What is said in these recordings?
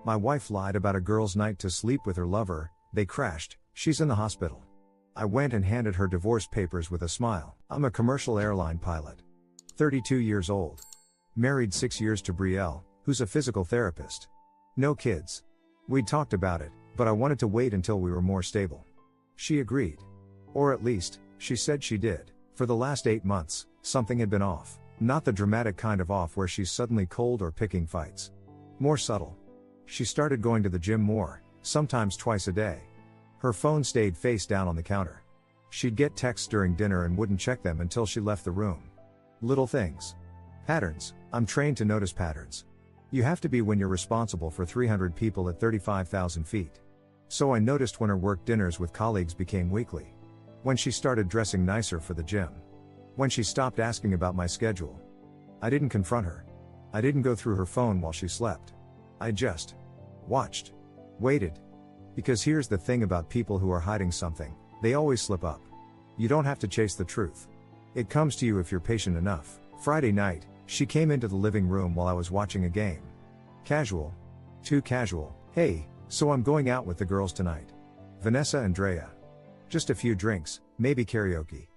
My wife lied about a girl's night to sleep with her lover, they crashed, she's in the hospital. I went and handed her divorce papers with a smile. I'm a commercial airline pilot. 32 years old. Married 6 years to Brielle, who's a physical therapist. No kids. We'd talked about it, but I wanted to wait until we were more stable. She agreed. Or at least, she said she did. For the last 8 months, something had been off. Not the dramatic kind of off where she's suddenly cold or picking fights. More subtle. She started going to the gym more, sometimes twice a day. Her phone stayed face down on the counter. She'd get texts during dinner and wouldn't check them until she left the room. Little things. Patterns. I'm trained to notice patterns. You have to be when you're responsible for 300 people at 35,000 feet. So I noticed when her work dinners with colleagues became weekly. When she started dressing nicer for the gym. When she stopped asking about my schedule. I didn't confront her. I didn't go through her phone while she slept. I just watched. Waited. Because here's the thing about people who are hiding something, they always slip up. You don't have to chase the truth. It comes to you if you're patient enough. Friday night, she came into the living room while I was watching a game. Casual. Too casual. Hey, so I'm going out with the girls tonight. Vanessa and Drea. Just a few drinks, maybe karaoke.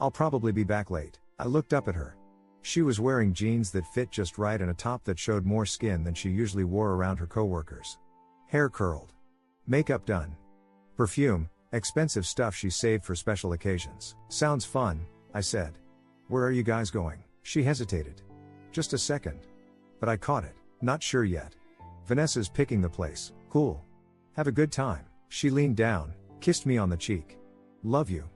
I'll probably be back late. I looked up at her. She was wearing jeans that fit just right and a top that showed more skin than she usually wore around her coworkers. Hair curled. Makeup done. Perfume, expensive stuff she saved for special occasions. Sounds fun, I said. Where are you guys going? She hesitated. Just a second. But I caught it. Not sure yet. Vanessa's picking the place. Cool. Have a good time. She leaned down, kissed me on the cheek. Love you.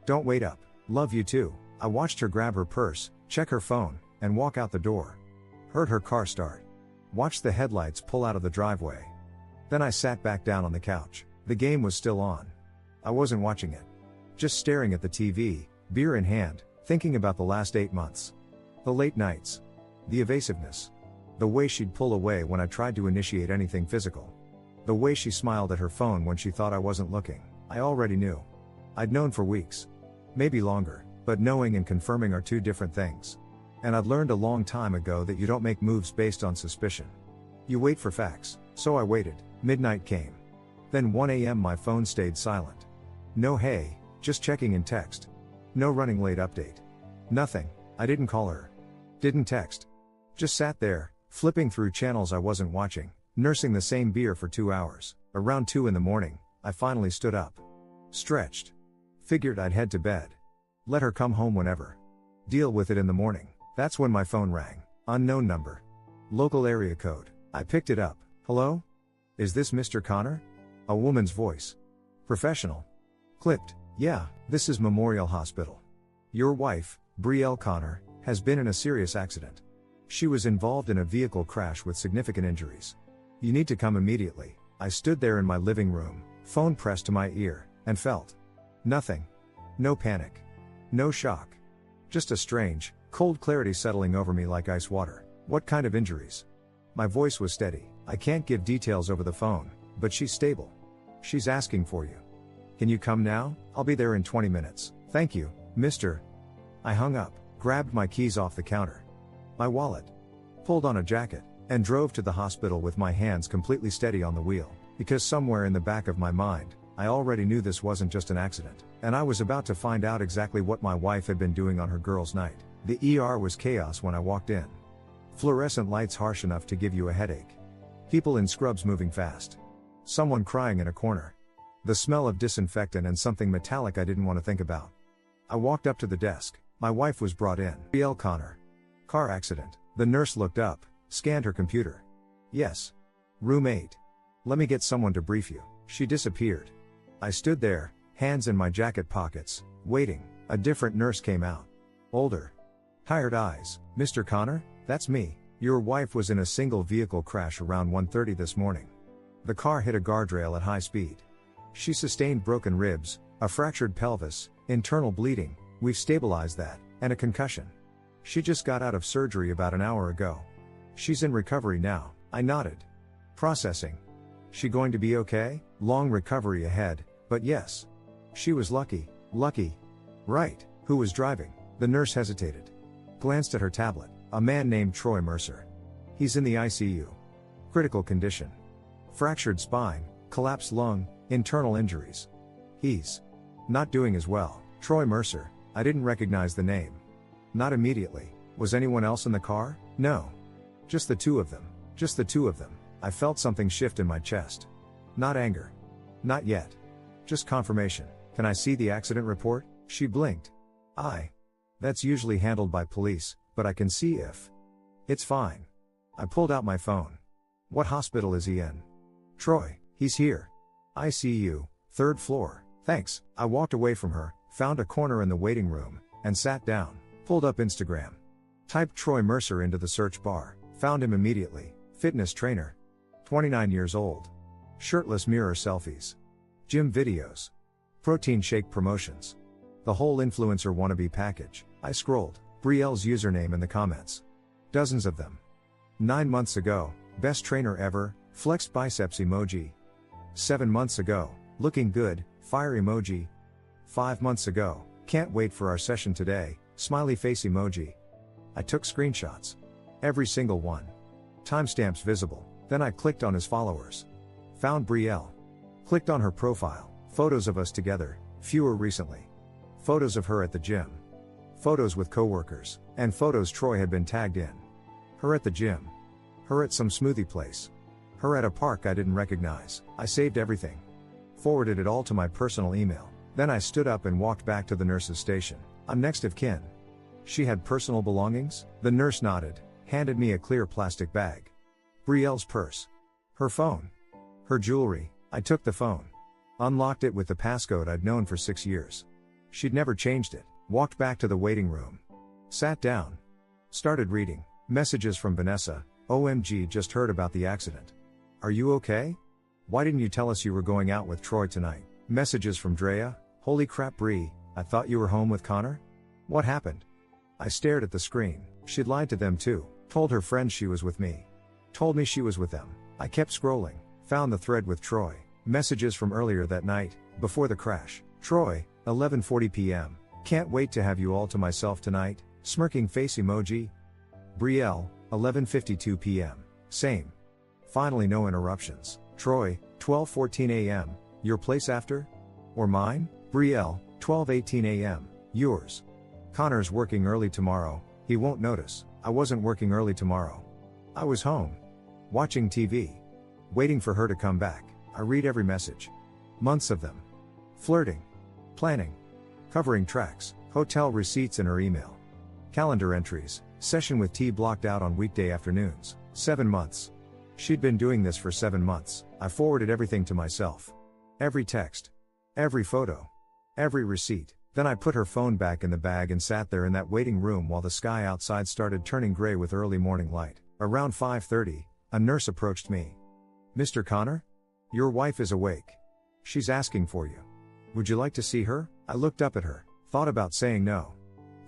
Don't wait up. Love you too. I watched her grab her purse, check her phone, and walk out the door. Heard her car start. Watched the headlights pull out of the driveway. Then I sat back down on the couch. The game was still on. I wasn't watching it. Just staring at the TV, beer in hand, thinking about the last 8 months. The late nights. The evasiveness. The way she'd pull away when I tried to initiate anything physical. The way she smiled at her phone when she thought I wasn't looking. I already knew. I'd known for weeks. Maybe longer, but knowing and confirming are two different things. And I'd learned a long time ago that you don't make moves based on suspicion. You wait for facts. So I waited. Midnight came. Then 1 a.m. my phone stayed silent. No hey, just checking in text. No running late update. Nothing. I didn't call her. Didn't text. Just sat there, flipping through channels I wasn't watching, nursing the same beer for 2 hours. Around 2 in the morning, I finally stood up. Stretched. Figured I'd head to bed. Let her come home whenever. Deal with it in the morning. That's when my phone rang. Unknown number. Local area code. I picked it up. Hello? Is this Mr. Connor? A woman's voice. Professional. Clipped. Yeah, this is Memorial Hospital. Your wife, Brielle Connor, has been in a serious accident. She was involved in a vehicle crash with significant injuries. You need to come immediately. I stood there in my living room, phone pressed to my ear, and felt nothing. No panic. No shock. Just a strange, cold clarity settling over me like ice water. What kind of injuries? My voice was steady. I can't give details over the phone, but she's stable. She's asking for you. Can you come now? I'll be there in 20 minutes. Thank you, Mr. I hung up, grabbed my keys off the counter. My wallet. Pulled on a jacket, and drove to the hospital with my hands completely steady on the wheel, because somewhere in the back of my mind, I already knew this wasn't just an accident, and I was about to find out exactly what my wife had been doing on her girls' night. The ER was chaos when I walked in. Fluorescent lights harsh enough to give you a headache. People in scrubs moving fast. Someone crying in a corner. The smell of disinfectant and something metallic I didn't want to think about. I walked up to the desk. My wife was brought in. Brielle Connor. Car accident. The nurse looked up, scanned her computer. Yes. Room 8. Let me get someone to brief you. She disappeared. I stood there, hands in my jacket pockets, waiting. A different nurse came out. Older. Tired eyes. Mr. Connor? That's me. Your wife was in a single vehicle crash around 1:30 this morning. The car hit a guardrail at high speed. She sustained broken ribs, a fractured pelvis, internal bleeding, we've stabilized that, and a concussion. She just got out of surgery about an hour ago. She's in recovery now. I nodded. Processing. She going to be okay? Long recovery ahead, but yes. She was lucky. Lucky. Right. Who was driving? The nurse hesitated. Glanced at her tablet. A man named Troy Mercer. He's in the ICU. Critical condition. fractured spine, collapsed lung, internal injuries. He's not doing as well. Troy Mercer. I didn't recognize the name. Not immediately. Was anyone else in the car? No. Just the two of them. Just the two of them. I felt something shift in my chest. Not anger. Not yet. Just confirmation. Can I see the accident report? She blinked. That's usually handled by police, but I can see if it's fine. I pulled out my phone. What hospital is he in? Troy, he's here. ICU, 3rd floor. Thanks. I walked away from her, found a corner in the waiting room, and sat down. Pulled up Instagram. Typed Troy Mercer into the search bar. Found him immediately. Fitness trainer. 29 years old. Shirtless mirror selfies. Gym videos. Protein shake promotions. The whole influencer wannabe package. I scrolled. Brielle's username in the comments. Dozens of them. 9 months ago, best trainer ever, flexed biceps emoji. 7 months ago, looking good, fire emoji. 5 months ago, can't wait for our session today, smiley face emoji. I took screenshots. Every single one. Timestamps visible. Then I clicked on his followers. Found Brielle. Clicked on her profile. Photos of us together, fewer recently. Photos of her at the gym. Photos with coworkers, and photos Troy had been tagged in. Her at the gym. Her at some smoothie place. Her at a park I didn't recognize. I saved everything. Forwarded it all to my personal email. Then I stood up and walked back to the nurse's station. I'm next of kin. She had personal belongings? The nurse nodded, handed me a clear plastic bag. Brielle's purse. Her phone. Her jewelry. I took the phone. Unlocked it with the passcode I'd known for 6 years. She'd never changed it. Walked back to the waiting room. Sat down. Started reading. Messages from Vanessa. OMG, just heard about the accident. Are you okay? Why didn't you tell us you were going out with Troy tonight? Messages from Drea. Holy crap, Bree, I thought you were home with Connor? What happened? I stared at the screen. She'd lied to them too. Told her friends she was with me. Told me she was with them. I kept scrolling. Found the thread with Troy. Messages from earlier that night, before the crash. Troy, 11:40 p.m. Can't wait to have you all to myself tonight. Smirking face emoji. Brielle, 11:52 p.m. Same. Finally no interruptions. Troy, 12:14 a.m. Your place after? Or mine? Brielle, 12:18 a.m. Yours. Connor's working early tomorrow. He won't notice. I wasn't working early tomorrow. I was home. Watching TV. Waiting for her to come back. I read every message. Months of them. Flirting. Planning. Covering tracks. Hotel receipts in her email. Calendar entries. Session with T blocked out on weekday afternoons. 7 months. She'd been doing this for 7 months. I forwarded everything to myself. Every text. Every photo. Every receipt. Then I put her phone back in the bag and sat there in that waiting room while the sky outside started turning gray with early morning light. Around 5:30, a nurse approached me. Mr. Connor? Your wife is awake. She's asking for you. Would you like to see her? I looked up at her. Thought about saying no.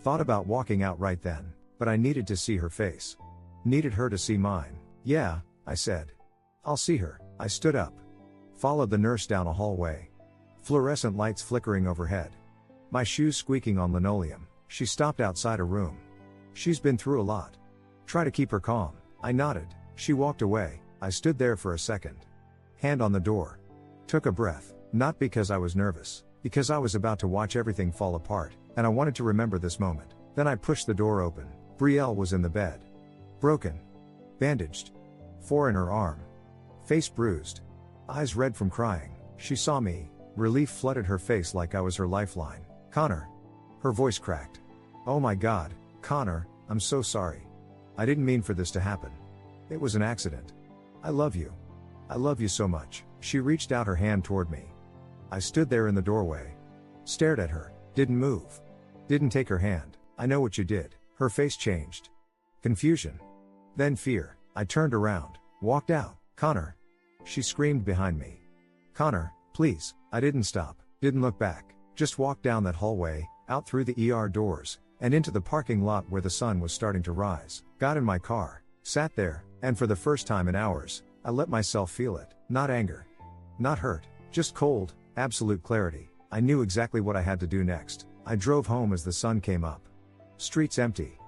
Thought about walking out right then, but I needed to see her face. Needed her to see mine. Yeah, I said. I'll see her. I stood up. Followed the nurse down a hallway. Fluorescent lights flickering overhead. My shoes squeaking on linoleum. She stopped outside a room. She's been through a lot. Try to keep her calm. I nodded. She walked away. I stood there for a second. Hand on the door. Took a breath. Not because I was nervous. Because I was about to watch everything fall apart, and I wanted to remember this moment. Then I pushed the door open. Brielle was in the bed. Broken. Bandaged. 4 in her arm. Face bruised. Eyes red from crying. She saw me. Relief flooded her face like I was her lifeline. Connor. Her voice cracked. Oh my God, Connor, I'm so sorry. I didn't mean for this to happen. It was an accident. I love you. I love you so much. She reached out her hand toward me. I stood there in the doorway. Stared at her. Didn't move. Didn't take her hand. I know what you did. Her face changed. Confusion. Then fear. I turned around. Walked out. Connor. She screamed behind me. Connor, please. I didn't stop. Didn't look back. Just walked down that hallway, out through the ER doors, and into the parking lot where the sun was starting to rise. Got in my car. Sat there, and for the first time in hours, I let myself feel it. Not anger. Not hurt. Just cold, absolute clarity. I knew exactly what I had to do next. I drove home as the sun came up. Streets empty.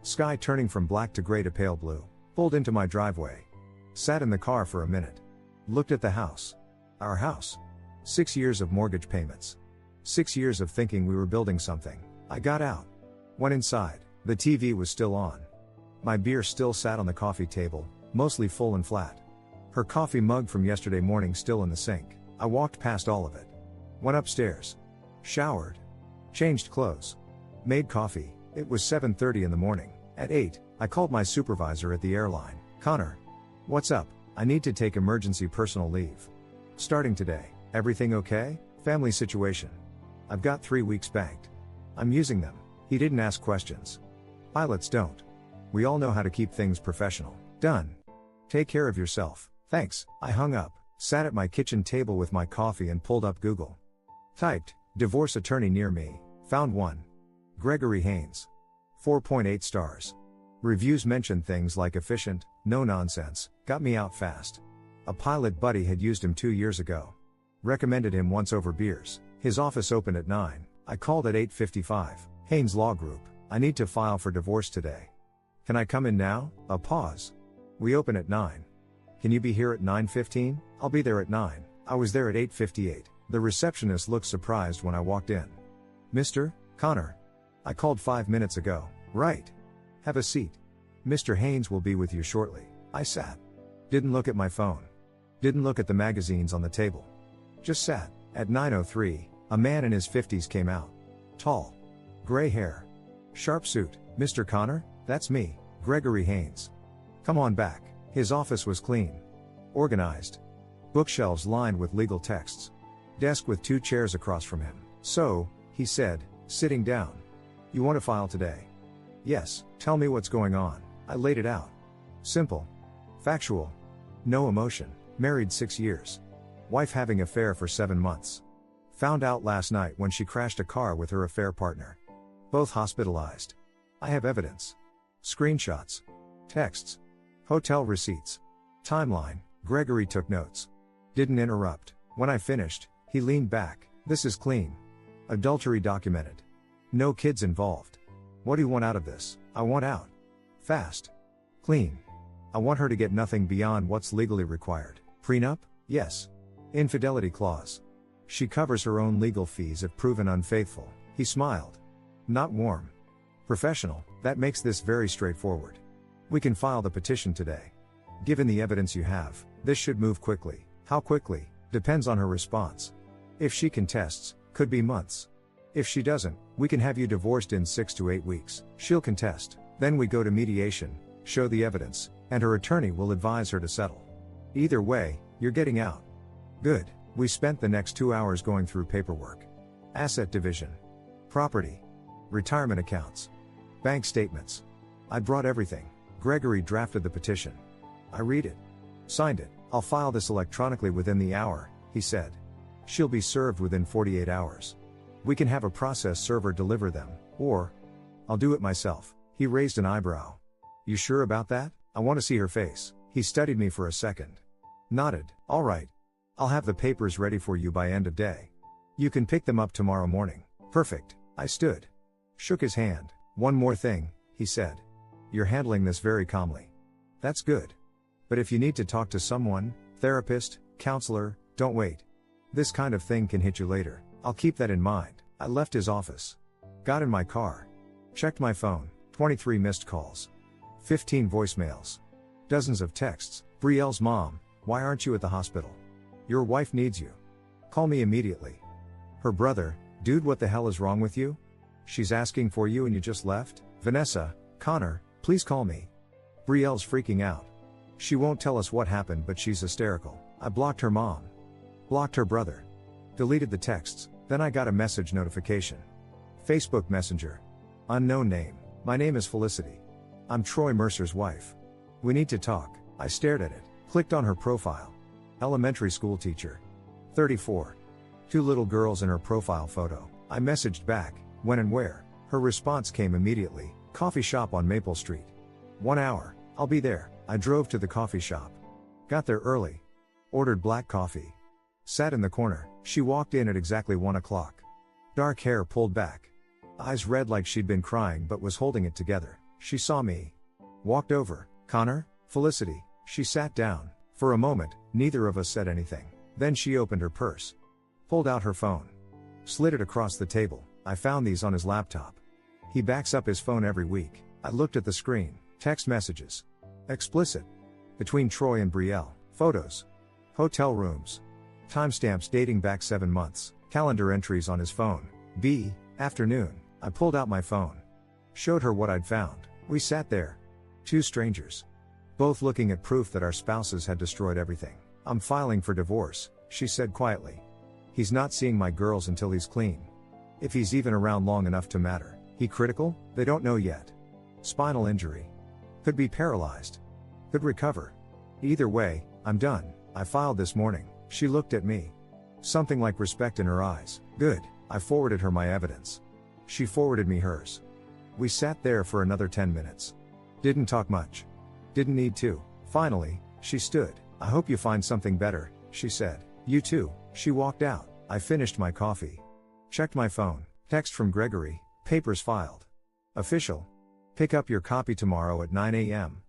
Sky turning from black to gray to pale blue. Pulled into my driveway. Sat in the car for a minute. Looked at the house. Our house. 6 years of mortgage payments. 6 years of thinking we were building something. I got out. Went inside. The TV was still on. My beer still sat on the coffee table, mostly full and flat. Her coffee mug from yesterday morning still in the sink. I walked past all of it. Went upstairs. Showered. Changed clothes. Made coffee. It was 7:30 in the morning. At 8, I called my supervisor at the airline. Connor. What's up? I need to take emergency personal leave. Starting today. Everything okay? Family situation. I've got 3 weeks banked. I'm using them. He didn't ask questions. Pilots don't. We all know how to keep things professional. Done. Take care of yourself. Thanks. I hung up, sat at my kitchen table with my coffee and pulled up Google. Typed, divorce attorney near me, found one. Gregory Haynes. 4.8 stars. Reviews mentioned things like efficient, no nonsense, got me out fast. A pilot buddy had used him 2 years ago. Recommended him once over beers. His office opened at 9. I called at 8:55. Haynes Law Group. I need to file for divorce today. Can I come in now? A pause. We open at 9. Can you be here at 9:15? I'll be there at 9. I was there at 8:58. The receptionist looked surprised when I walked in. Mr. Connor. I called 5 minutes ago. Right. Have a seat. Mr. Haynes will be with you shortly. I sat. Didn't look at my phone. Didn't look at the magazines on the table. Just sat. At 9:03, a man in his 50s came out. Tall. Gray hair. Sharp suit. Mr. Connor? That's me, Gregory Haynes. Come on back. His office was clean. Organized. Bookshelves lined with legal texts. Desk with 2 chairs across from him. So, he said, sitting down. You want to file today? Yes. Tell me what's going on. I laid it out. Simple. Factual. No emotion. Married 6 years. Wife having affair for 7 months. Found out last night when she crashed a car with her affair partner. Both hospitalized. I have evidence. Screenshots. Texts. Hotel receipts. Timeline. Gregory took notes. Didn't interrupt. When I finished, he leaned back. This is clean. Adultery documented. No kids involved. What do you want out of this? I want out. Fast. Clean. I want her to get nothing beyond what's legally required. Prenup? Yes. Infidelity clause. She covers her own legal fees if proven unfaithful. He smiled. Not warm. Professional. That makes this very straightforward. We can file the petition today. Given the evidence you have, this should move quickly. How quickly, depends on her response. If she contests, could be months. If she doesn't, we can have you divorced in 6 to 8 weeks. She'll contest. Then we go to mediation, show the evidence, and her attorney will advise her to settle. Either way, you're getting out. Good. We spent the next 2 hours going through paperwork. Asset division. Property. Retirement accounts. Bank statements. I brought everything. Gregory drafted the petition. I read it. Signed it. I'll file this electronically within the hour, he said. She'll be served within 48 hours. We can have a process server deliver them, or I'll do it myself. He raised an eyebrow. You sure about that? I want to see her face. He studied me for a second. Nodded. All right. I'll have the papers ready for you by end of day. You can pick them up tomorrow morning. Perfect. I stood. Shook his hand. One more thing, he said. You're handling this very calmly. That's good. But if you need to talk to someone, therapist, counselor, don't wait. This kind of thing can hit you later. I'll keep that in mind. I left his office. Got in my car. Checked my phone. 23 missed calls. 15 voicemails. Dozens of texts. Brielle's mom, why aren't you at the hospital? Your wife needs you. Call me immediately. Her brother, dude, what the hell is wrong with you? She's asking for you and you just left? Vanessa, Connor, please call me. Brielle's freaking out. She won't tell us what happened, but she's hysterical. I blocked her mom. Blocked her brother. Deleted the texts, then I got a message notification. Facebook Messenger. Unknown name. My name is Felicity. I'm Troy Mercer's wife. We need to talk. I stared at it, clicked on her profile. Elementary school teacher. 34. 2 little girls in her profile photo. I messaged back, when and where. Her response came immediately. Coffee shop on Maple Street. 1 hour. I'll be there. I drove to the coffee shop. Got there early. Ordered black coffee. Sat in the corner. She walked in at exactly 1 o'clock. Dark hair pulled back. Eyes red like she'd been crying but was holding it together. She saw me. Walked over. Connor? Felicity. She sat down. For a moment, Neither of us said anything. Then she opened her purse, pulled out her phone, slid it across the table. I found these on his laptop. He backs up his phone every week. I looked at the screen. Text messages. Explicit. Between Troy and Brielle. Photos. Hotel rooms. Timestamps dating back 7 months. Calendar entries on his phone. Afternoon. I pulled out my phone. Showed her what I'd found. We sat there. 2 strangers. Both looking at proof that our spouses had destroyed everything. I'm filing for divorce, she said quietly. He's not seeing my girls until he's clean. If he's even around long enough to matter. He critical? They don't know yet. Spinal injury. Could be paralyzed. Could recover. Either way, I'm done. I filed this morning. She looked at me. Something like respect in her eyes. Good. I forwarded her my evidence. She forwarded me hers. We sat there for another 10 minutes. Didn't talk much. Didn't need to. Finally, she stood. I hope you find something better, she said. You too. She walked out. I finished my coffee. Checked my phone. Text from Gregory. Papers filed. Official. Pick up your copy tomorrow at 9 a.m.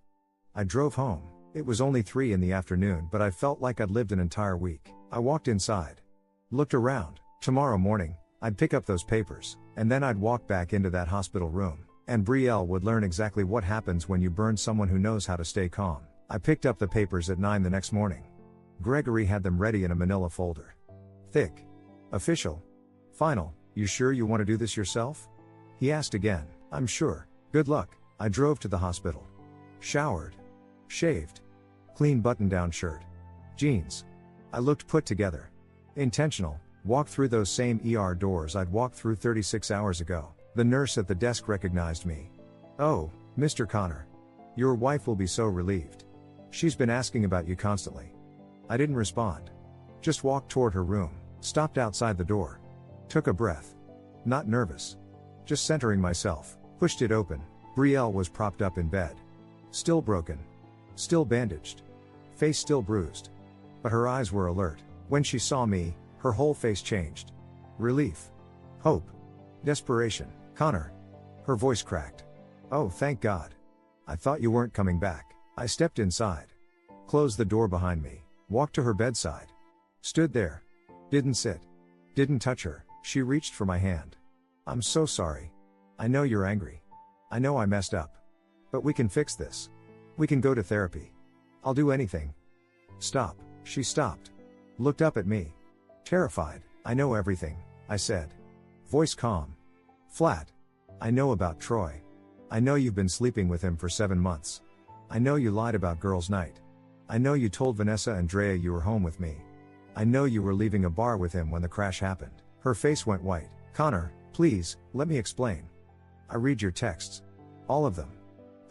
I drove home. It was only 3 in the afternoon, but I felt like I'd lived an entire week. I walked inside. Looked around. Tomorrow morning, I'd pick up those papers, and then I'd walk back into that hospital room, and Brielle would learn exactly what happens when you burn someone who knows how to stay calm. I picked up the papers at 9 the next morning. Gregory had them ready in a manila folder. Thick. Official. Final. You sure you want to do this yourself? He asked again. I'm sure. Good luck. I drove to the hospital. Showered. Shaved. Clean button-down shirt. Jeans. I looked put together. Intentional. Walked through those same ER doors I'd walked through 36 hours ago. The nurse at the desk recognized me. Oh, Mr. Connor. Your wife will be so relieved. She's been asking about you constantly. I didn't respond. Just walked toward her room. Stopped outside the door. Took a breath. Not nervous. Just centering myself. Pushed it open. Brielle was propped up in bed. Still broken. Still bandaged. Face still bruised. But her eyes were alert. When she saw me, her whole face changed. Relief. Hope. Desperation. Connor. Her voice cracked. Oh, thank God. I thought you weren't coming back. I stepped inside. Closed the door behind me. Walked to her bedside. Stood there. Didn't sit. Didn't touch her. She reached for my hand. I'm so sorry. I know you're angry. I know I messed up. But we can fix this. We can go to therapy. I'll do anything. Stop. She stopped. Looked up at me. Terrified. I know everything, I said. Voice calm. Flat. I know about Troy. I know you've been sleeping with him for 7 months. I know you lied about girls' night. I know you told Vanessa and Drea you were home with me. I know you were leaving a bar with him when the crash happened. Her face went white. Connor, please, let me explain. I read your texts. All of them.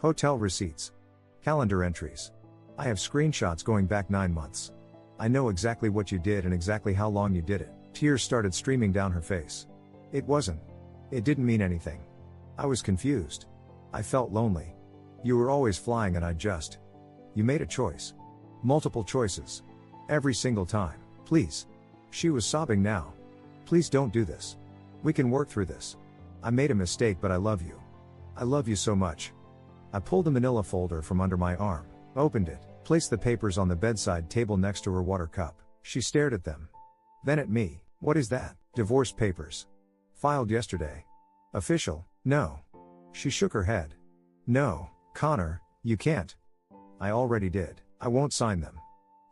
Hotel receipts. Calendar entries. I have screenshots going back 9 months. I know exactly what you did and exactly how long you did it. Tears started streaming down her face. It didn't mean anything. I was confused. I felt lonely. You were always flying and you made a choice. Multiple choices. Every single time. Please. She was sobbing now. Please don't do this. We can work through this. I made a mistake, but I love you. I love you so much. I pulled the manila folder from under my arm, opened it, placed the papers on the bedside table next to her water cup. She stared at them. Then at me. What is that? Divorce papers. Filed yesterday. Official? No. She shook her head. No, Connor, you can't. I already did. I won't sign them.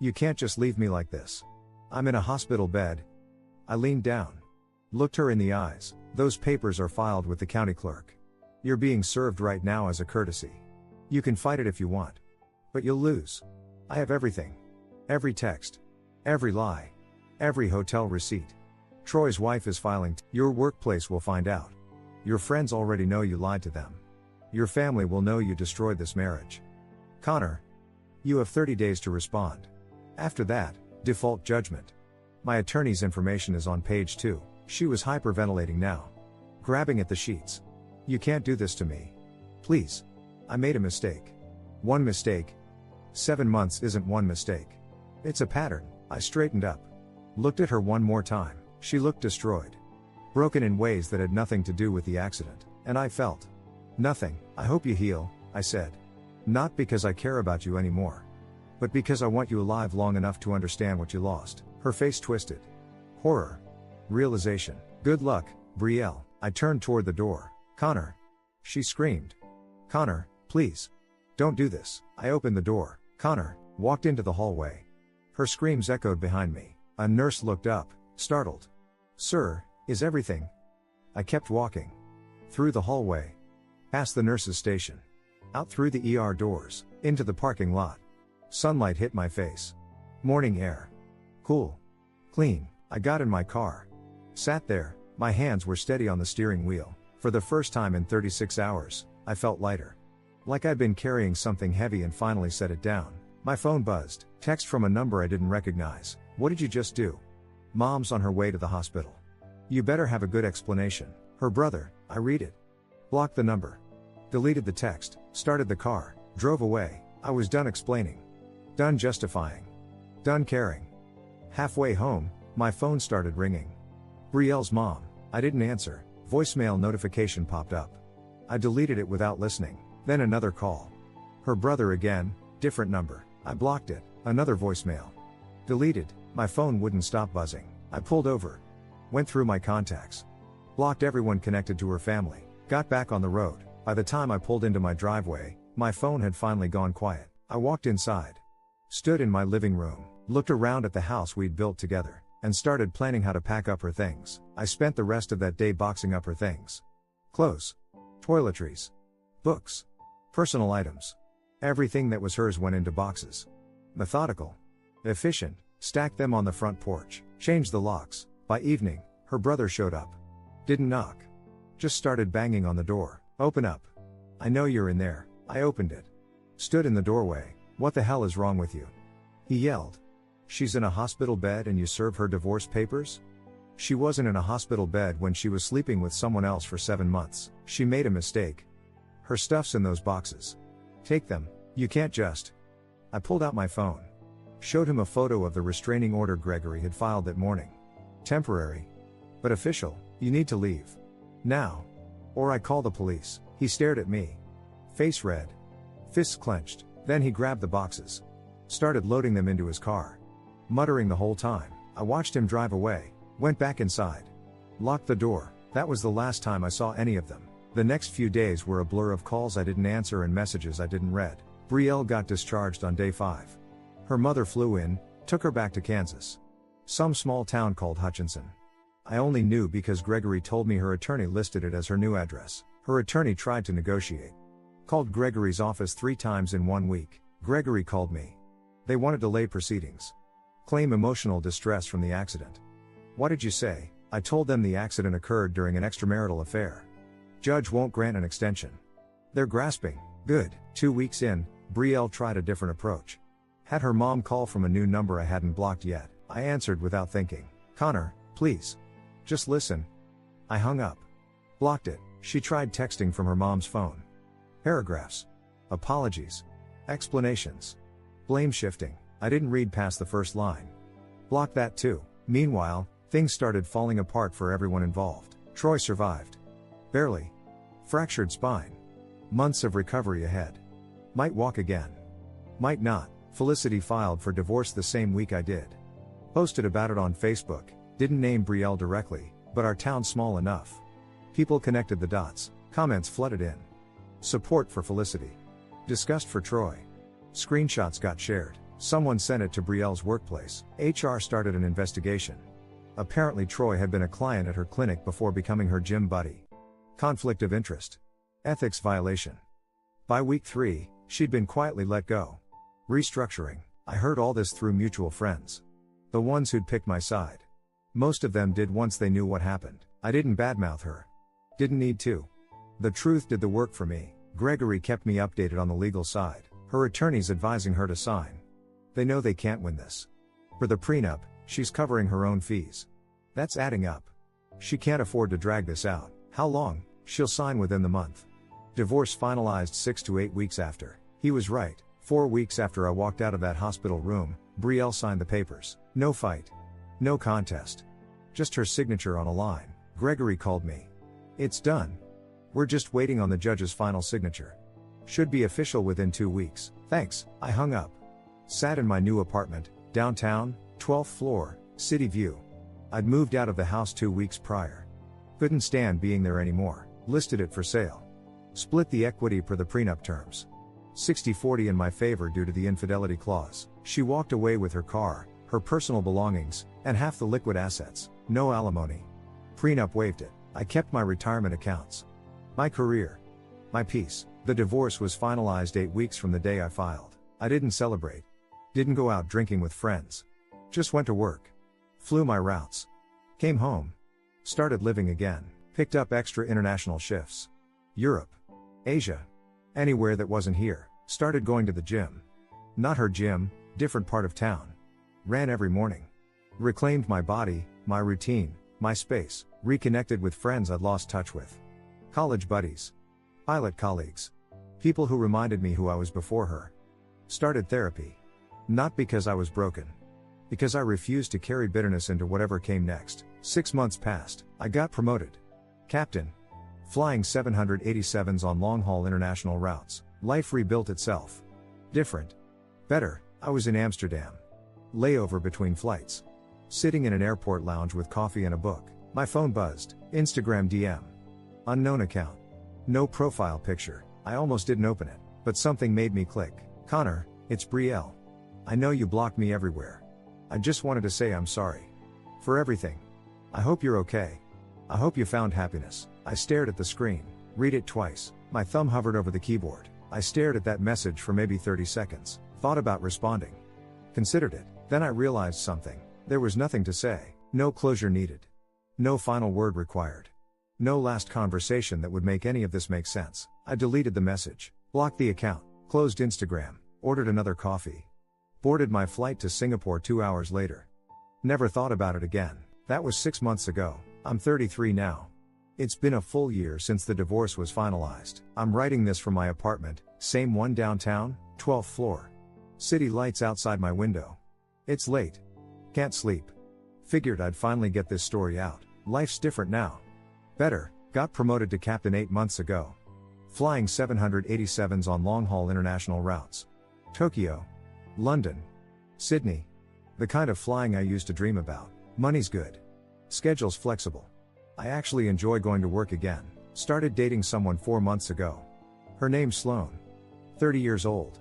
You can't just leave me like this. I'm in a hospital bed. I leaned down. Looked her in the eyes. Those papers are filed with the county clerk. You're being served right now as a courtesy. You can fight it if you want. But you'll lose. I have everything. Every text. Every lie. Every hotel receipt. Troy's wife is filing. Your workplace will find out. Your friends already know you lied to them. Your family will know you destroyed this marriage. Connor. You have 30 days to respond. After that, default judgment. My attorney's information is on page 2. She was hyperventilating now. Grabbing at the sheets. You can't do this to me. Please. I made a mistake. One mistake. 7 months isn't one mistake. It's a pattern. I straightened up. Looked at her one more time. She looked destroyed. Broken in ways that had nothing to do with the accident. And I felt. Nothing. I hope you heal, I said. Not because I care about you anymore. But because I want you alive long enough to understand what you lost. Her face twisted. Horror. Realization. Good luck, Brielle. I turned toward the door. Connor. She screamed. Connor, please. Don't do this. I opened the door. Connor walked into the hallway. Her screams echoed behind me. A nurse looked up, startled. Sir, is everything? I kept walking. Through the hallway. Past the nurse's station. Out through the ER doors, into the parking lot. Sunlight hit my face. Morning air. Cool. Clean. I got in my car. Sat there, my hands were steady on the steering wheel. For the first time in 36 hours, I felt lighter. Like I'd been carrying something heavy and finally set it down. My phone buzzed. Text from a number I didn't recognize. What did you just do? Mom's on her way to the hospital. You better have a good explanation. Her brother. I read it. Blocked the number. Deleted the text. Started the car. Drove away. I was done explaining. Done justifying. Done caring. Halfway home, my phone started ringing. Brielle's mom. I didn't answer. Voicemail notification popped up. I deleted it without listening. Then another call. Her brother again, different number. I blocked it. Another voicemail. Deleted. My phone wouldn't stop buzzing. I pulled over. Went through my contacts. Blocked everyone connected to her family. Got back on the road. By the time I pulled into my driveway, my phone had finally gone quiet. I walked inside. Stood in my living room. Looked around at the house we'd built together. And started planning how to pack up her things. I spent the rest of that day boxing up her things. Clothes. Toiletries. Books. Personal items. Everything that was hers went into boxes. Methodical. Efficient. Stacked them on the front porch. Changed the locks. By evening, her brother showed up. Didn't knock. Just started banging on the door. Open up. I know you're in there. I opened it. Stood in the doorway. What the hell is wrong with you? He yelled. She's in a hospital bed and you serve her divorce papers? She wasn't in a hospital bed when she was sleeping with someone else for 7 months. She made a mistake. Her stuff's in those boxes. Take them. You can't just. I pulled out my phone. Showed him a photo of the restraining order Gregory had filed that morning. Temporary. But official. You need to leave. Now. Or I call the police. He stared at me. Face red. Fists clenched. Then he grabbed the boxes. Started loading them into his car. Muttering the whole time. I watched him drive away. Went back inside. Locked the door. That was the last time I saw any of them. The next few days were a blur of calls I didn't answer and messages I didn't read. Brielle got discharged on day 5. Her mother flew in, took her back to Kansas. Some small town called Hutchinson. I only knew because Gregory told me her attorney listed it as her new address. Her attorney tried to negotiate. Called Gregory's office 3 times in 1 week. Gregory called me. They want to delay proceedings. Claim emotional distress from the accident. What did you say? I told them the accident occurred during an extramarital affair. Judge won't grant an extension. They're grasping. Good. 2 weeks in, Brielle tried a different approach. Had her mom call from a new number I hadn't blocked yet. I answered without thinking. Connor, please. Just listen. I hung up. Blocked it. She tried texting from her mom's phone. Paragraphs. Apologies. Explanations. Blame shifting. I didn't read past the first line. Blocked that too. Meanwhile, things started falling apart for everyone involved. Troy survived. Barely. Fractured spine. Months of recovery ahead. Might walk again. Might not. Felicity filed for divorce the same week I did. Posted about it on Facebook. Didn't name Brielle directly, but our town's small enough. People connected the dots. Comments flooded in. Support for Felicity. Disgust for Troy. Screenshots got shared. Someone sent it to Brielle's workplace. HR started an investigation. Apparently Troy had been a client at her clinic before becoming her gym buddy. Conflict of interest. Ethics violation. By week 3, she'd been quietly let go. Restructuring. I heard all this through mutual friends. The ones who'd picked my side. Most of them did once they knew what happened. I didn't badmouth her. Didn't need to. The truth did the work for me. Gregory kept me updated on the legal side. Her attorney's advising her to sign. They know they can't win this. For the prenup, she's covering her own fees. That's adding up. She can't afford to drag this out. How long? She'll sign within the month. Divorce finalized 6 to 8 weeks after. He was right. 4 weeks after I walked out of that hospital room, Brielle signed the papers. No fight. No contest. Just her signature on a line. Gregory called me. It's done. We're just waiting on the judge's final signature. Should be official within 2 weeks. Thanks. I hung up. Sat in my new apartment, downtown, 12th floor, city view. I'd moved out of the house 2 weeks prior. Couldn't stand being there anymore, listed it for sale. Split the equity per the prenup terms. 60-40 in my favor due to the infidelity clause. She walked away with her car, her personal belongings, and half the liquid assets, no alimony. Prenup waived it. I kept my retirement accounts. My career. My peace. The divorce was finalized 8 weeks from the day I filed. I didn't celebrate. Didn't go out drinking with friends. Just went to work. Flew my routes. Came home. Started living again. Picked up extra international shifts. Europe. Asia. Anywhere that wasn't here. Started going to the gym. Not her gym, different part of town. Ran every morning. Reclaimed my body, my routine, my space. Reconnected with friends I'd lost touch with. College buddies. Pilot colleagues. People who reminded me who I was before her. Started therapy. Not because I was broken. Because I refused to carry bitterness into whatever came next. 6 months passed. I got promoted. Captain. Flying 787s on long-haul international routes. Life rebuilt itself. Different. Better. I was in Amsterdam. Layover between flights. Sitting in an airport lounge with coffee and a book. My phone buzzed. Instagram DM. Unknown account. No profile picture. I almost didn't open it. But something made me click. Connor, it's Brielle. I know you blocked me everywhere. I just wanted to say I'm sorry. For everything. I hope you're okay. I hope you found happiness. I stared at the screen. Read it twice. My thumb hovered over the keyboard. I stared at that message for maybe 30 seconds. Thought about responding. Considered it. Then I realized something. There was nothing to say. No closure needed. No final word required. No last conversation that would make any of this make sense. I deleted the message. Blocked the account. Closed Instagram. Ordered another coffee. Boarded my flight to Singapore 2 hours later. Never thought about it again. That was 6 months ago. I'm 33 now. It's been a full year since the divorce was finalized. I'm writing this from my apartment, same one downtown, 12th floor. City lights outside my window. It's late. Can't sleep. Figured I'd finally get this story out. Life's different now. Better. Got promoted to captain 8 months ago. Flying 787s on long-haul international routes. Tokyo. London. Sydney. The kind of flying I used to dream about. Money's good. Schedule's flexible. I actually enjoy going to work again. Started dating someone 4 months ago. Her name's Sloane. 30 years old.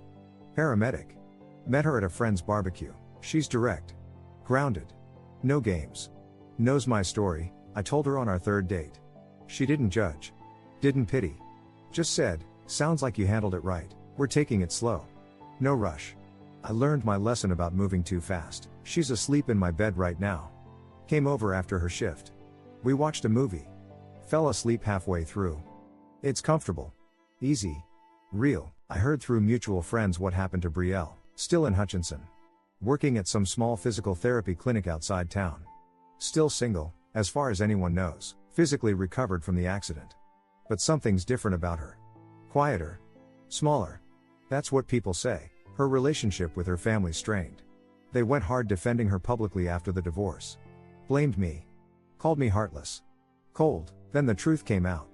Paramedic. Met her at a friend's barbecue. She's direct. Grounded. No games. Knows my story. I told her on our third date. She didn't judge. Didn't pity. Just said, sounds like you handled it right. We're taking it slow. No rush. I learned my lesson about moving too fast. She's asleep in my bed right now. Came over after her shift. We watched a movie. Fell asleep halfway through. It's comfortable. Easy. Real. I heard through mutual friends what happened to Brielle, still in Hutchinson. Working at some small physical therapy clinic outside town. Still single, as far as anyone knows, physically recovered from the accident. But something's different about her. Quieter. Smaller. That's what people say. Her relationship with her family strained. They went hard defending her publicly after the divorce. Blamed me. Called me heartless. Cold. Then the truth came out.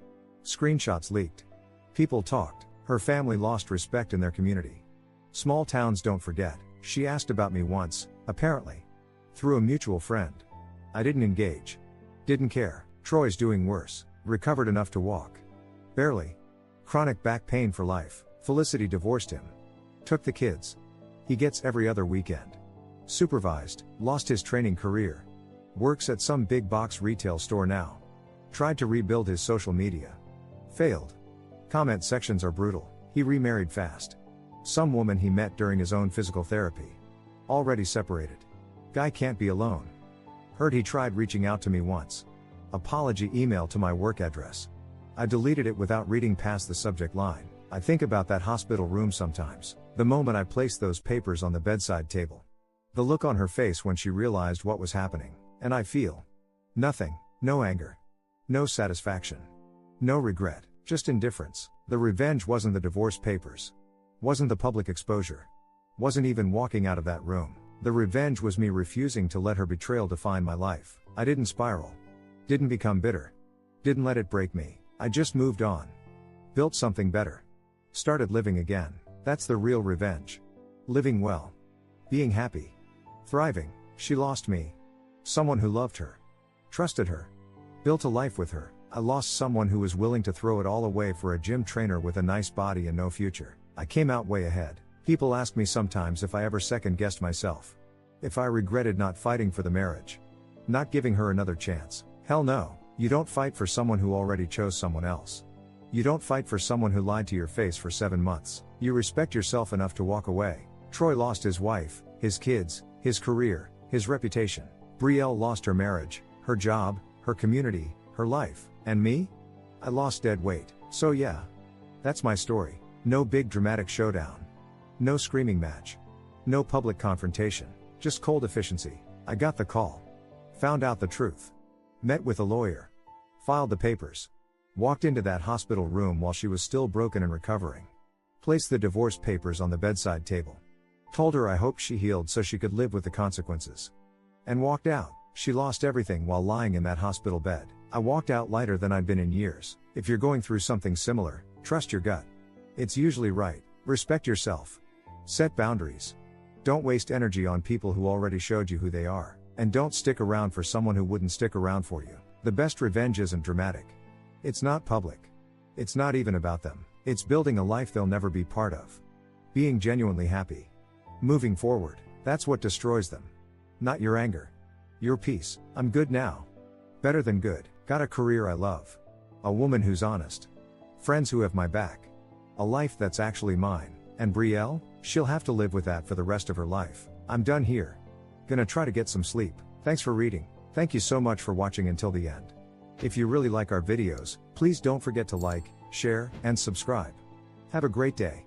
Screenshots leaked. People talked. Her family lost respect in their community. Small towns don't forget. She asked about me once, apparently. Through a mutual friend. I didn't engage. Didn't care. Troy's doing worse. Recovered enough to walk. Barely. Chronic back pain for life. Felicity divorced him. Took the kids. He gets every other weekend. Supervised. Lost his training career. Works at some big box retail store now. Tried to rebuild his social media. Failed. Comment sections are brutal. He remarried fast. Some woman he met during his own physical therapy. Already separated. Guy can't be alone. Heard he tried reaching out to me once. Apology email to my work address. I deleted it without reading past the subject line. I think about that hospital room sometimes. The moment I placed those papers on the bedside table. The look on her face when she realized what was happening. And I feel nothing. No anger. No satisfaction. No regret. Just indifference. The revenge wasn't the divorce papers. Wasn't the public exposure. Wasn't even walking out of that room. The revenge was me refusing to let her betrayal define my life. I didn't spiral. Didn't become bitter. Didn't let it break me. I just moved on. Built something better. Started living again. That's the real revenge. Living well. Being happy. Thriving. She lost me. Someone who loved her. Trusted her. Built a life with her. I lost someone who was willing to throw it all away for a gym trainer with a nice body and no future. I came out way ahead. People ask me sometimes if I ever second-guessed myself. If I regretted not fighting for the marriage. Not giving her another chance. Hell no. You don't fight for someone who already chose someone else. You don't fight for someone who lied to your face for 7 months. You respect yourself enough to walk away. Troy lost his wife, his kids, his career, his reputation. Brielle lost her marriage, her job, her community, her life. And me? I lost dead weight. So yeah. That's my story. No big dramatic showdown. No screaming match. No public confrontation. Just cold efficiency. I got the call. Found out the truth. Met with a lawyer. Filed the papers. Walked into that hospital room while she was still broken and recovering. Placed the divorce papers on the bedside table. Told her I hoped she healed so she could live with the consequences. And walked out. She lost everything while lying in that hospital bed. I walked out lighter than I'd been in years. If you're going through something similar, trust your gut. It's usually right. Respect yourself. Set boundaries. Don't waste energy on people who already showed you who they are. And don't stick around for someone who wouldn't stick around for you. The best revenge isn't dramatic. It's not public. It's not even about them. It's building a life they'll never be part of. Being genuinely happy. Moving forward. That's what destroys them. Not your anger. Your peace. I'm good now. Better than good. Got a career I love. A woman who's honest. Friends who have my back. A life that's actually mine. And Brielle? She'll have to live with that for the rest of her life. I'm done here. Gonna try to get some sleep. Thanks for reading. Thank you so much for watching until the end. If you really like our videos, please don't forget to like, share, and subscribe. Have a great day.